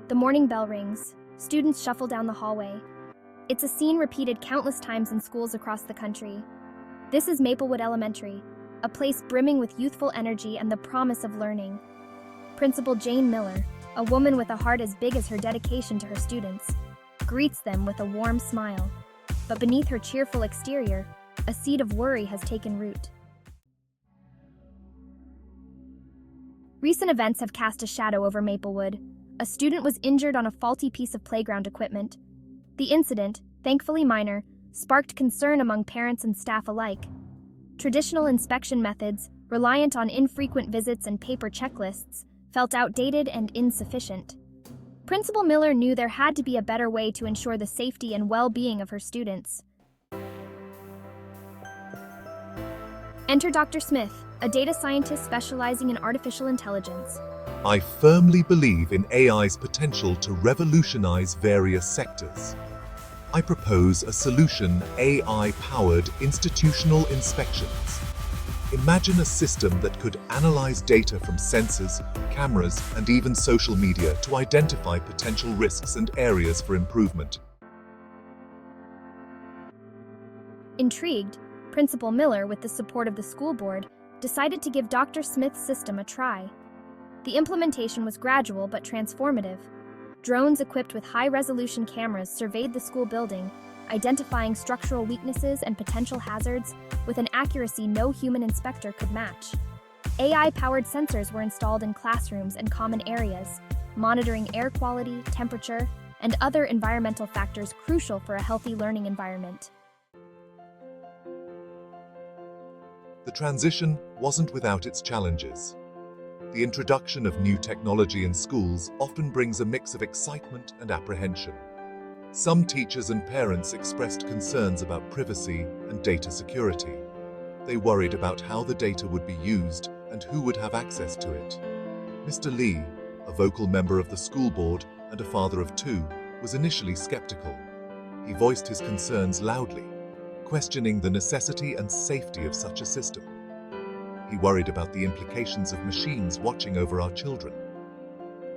The morning bell rings. Students shuffle down the hallway. It's a scene repeated countless times in schools across the country. This is Maplewood Elementary, a place brimming with youthful energy and the promise of learning. Principal Jane Miller, a woman with a heart as big as her dedication to her students, greets them with a warm smile. But beneath her cheerful exterior, a seed of worry has taken root. Recent events have cast a shadow over Maplewood. A student was injured on a faulty piece of playground equipment. The incident, thankfully minor, sparked concern among parents and staff alike. Traditional inspection methods, reliant on infrequent visits and paper checklists, felt outdated and insufficient. Principal Miller knew there had to be a better way to ensure the safety and well-being of her students. Enter Dr. Smith, a data scientist specializing in artificial intelligence. I firmly believe in AI's potential to revolutionize various sectors. I propose a solution: AI-powered institutional inspections. Imagine a system that could analyze data from sensors, cameras, and even social media to identify potential risks and areas for improvement. Intrigued, Principal Miller, with the support of the school board, decided to give Dr. Smith's system a try. The implementation was gradual but transformative. Drones equipped with high-resolution cameras surveyed the school building, identifying structural weaknesses and potential hazards with an accuracy no human inspector could match. AI-powered sensors were installed in classrooms and common areas, monitoring air quality, temperature, and other environmental factors crucial for a healthy learning environment. The transition wasn't without its challenges. The introduction of new technology in schools often brings a mix of excitement and apprehension. Some teachers and parents expressed concerns about privacy and data security. They worried about how the data would be used and who would have access to it. Mr. Lee, a vocal member of the school board and a father of two, was initially skeptical. He voiced his concerns loudly, questioning the necessity and safety of such a system. He worried about the implications of machines watching over our children.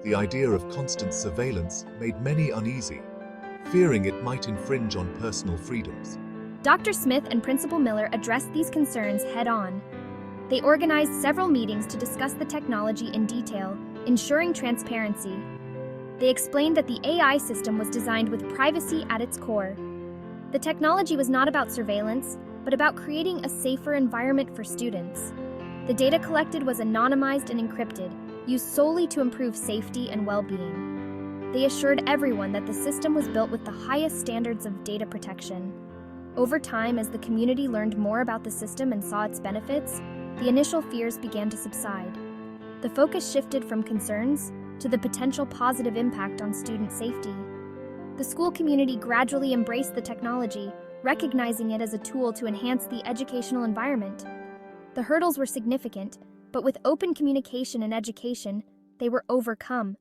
The idea of constant surveillance made many uneasy, fearing it might infringe on personal freedoms. Dr. Smith and Principal Miller addressed these concerns head-on. They organized several meetings to discuss the technology in detail, ensuring transparency. They explained that the AI system was designed with privacy at its core. The technology was not about surveillance, but about creating a safer environment for students. The data collected was anonymized and encrypted, used solely to improve safety and well-being. They assured everyone that the system was built with the highest standards of data protection. Over time, as the community learned more about the system and saw its benefits, the initial fears began to subside. The focus shifted from concerns to the potential positive impact on student safety. The school community gradually embraced the technology, recognizing it as a tool to enhance the educational environment. The hurdles were significant, but with open communication and education, they were overcome.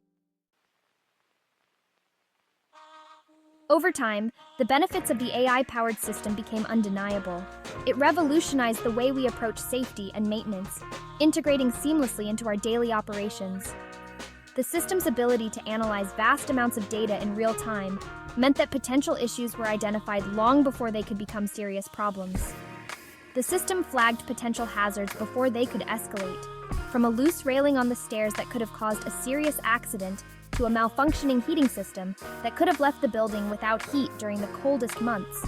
Over time, the benefits of the AI-powered system became undeniable. It revolutionized the way we approach safety and maintenance, integrating seamlessly into our daily operations. The system's ability to analyze vast amounts of data in real time meant that potential issues were identified long before they could become serious problems. The system flagged potential hazards before they could escalate, from a loose railing on the stairs that could have caused a serious accident to a malfunctioning heating system that could have left the building without heat during the coldest months.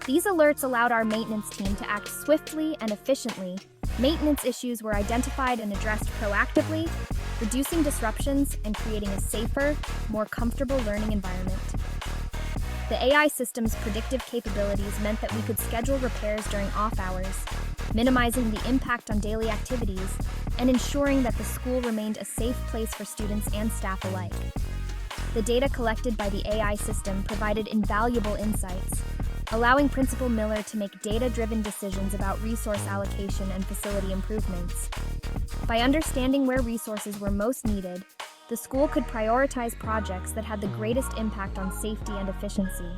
These alerts allowed our maintenance team to act swiftly and efficiently. Maintenance issues were identified and addressed proactively, reducing disruptions and creating a safer, more comfortable learning environment. The AI system's predictive capabilities meant that we could schedule repairs during off hours, minimizing the impact on daily activities and ensuring that the school remained a safe place for students and staff alike. The data collected by the AI system provided invaluable insights, allowing Principal Miller to make data-driven decisions about resource allocation and facility improvements. By understanding where resources were most needed, the school could prioritize projects that had the greatest impact on safety and efficiency.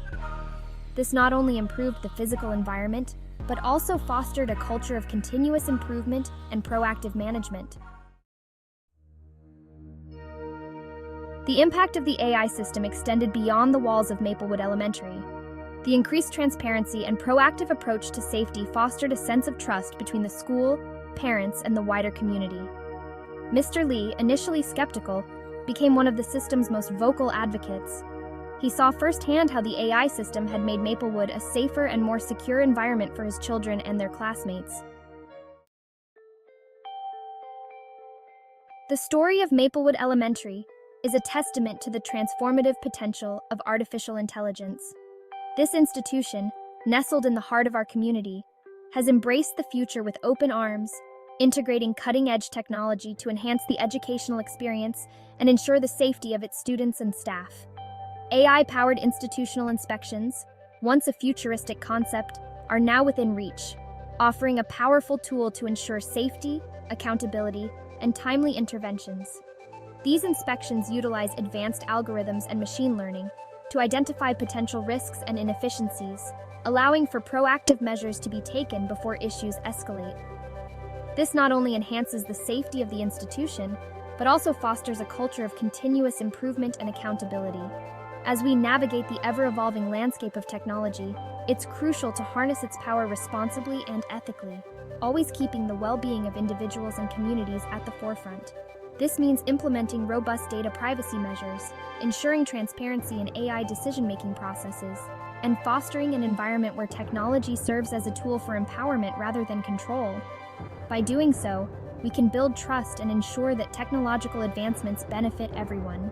This not only improved the physical environment, but also fostered a culture of continuous improvement and proactive management. The impact of the AI system extended beyond the walls of Maplewood Elementary. The increased transparency and proactive approach to safety fostered a sense of trust between the school, parents, and the wider community. Mr. Lee, initially skeptical, became one of the system's most vocal advocates. He saw firsthand how the AI system had made Maplewood a safer and more secure environment for his children and their classmates. The story of Maplewood Elementary is a testament to the transformative potential of artificial intelligence. This institution, nestled in the heart of our community, has embraced the future with open arms, integrating cutting-edge technology to enhance the educational experience and ensure the safety of its students and staff. AI-powered institutional inspections, once a futuristic concept, are now within reach, offering a powerful tool to ensure safety, accountability, and timely interventions. These inspections utilize advanced algorithms and machine learning to identify potential risks and inefficiencies, allowing for proactive measures to be taken before issues escalate. This not only enhances the safety of the institution, but also fosters a culture of continuous improvement and accountability. As we navigate the ever-evolving landscape of technology, it's crucial to harness its power responsibly and ethically, always keeping the well-being of individuals and communities at the forefront. This means implementing robust data privacy measures, ensuring transparency in AI decision-making processes, and fostering an environment where technology serves as a tool for empowerment rather than control. By doing so, we can build trust and ensure that technological advancements benefit everyone.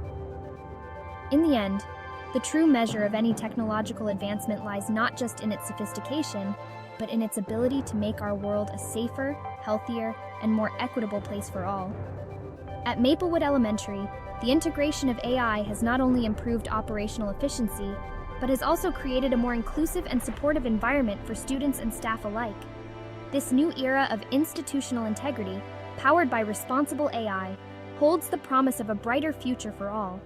In the end, the true measure of any technological advancement lies not just in its sophistication, but in its ability to make our world a safer, healthier, and more equitable place for all. At Maplewood Elementary, the integration of AI has not only improved operational efficiency, but has also created a more inclusive and supportive environment for students and staff alike. This new era of institutional integrity, powered by responsible AI, holds the promise of a brighter future for all.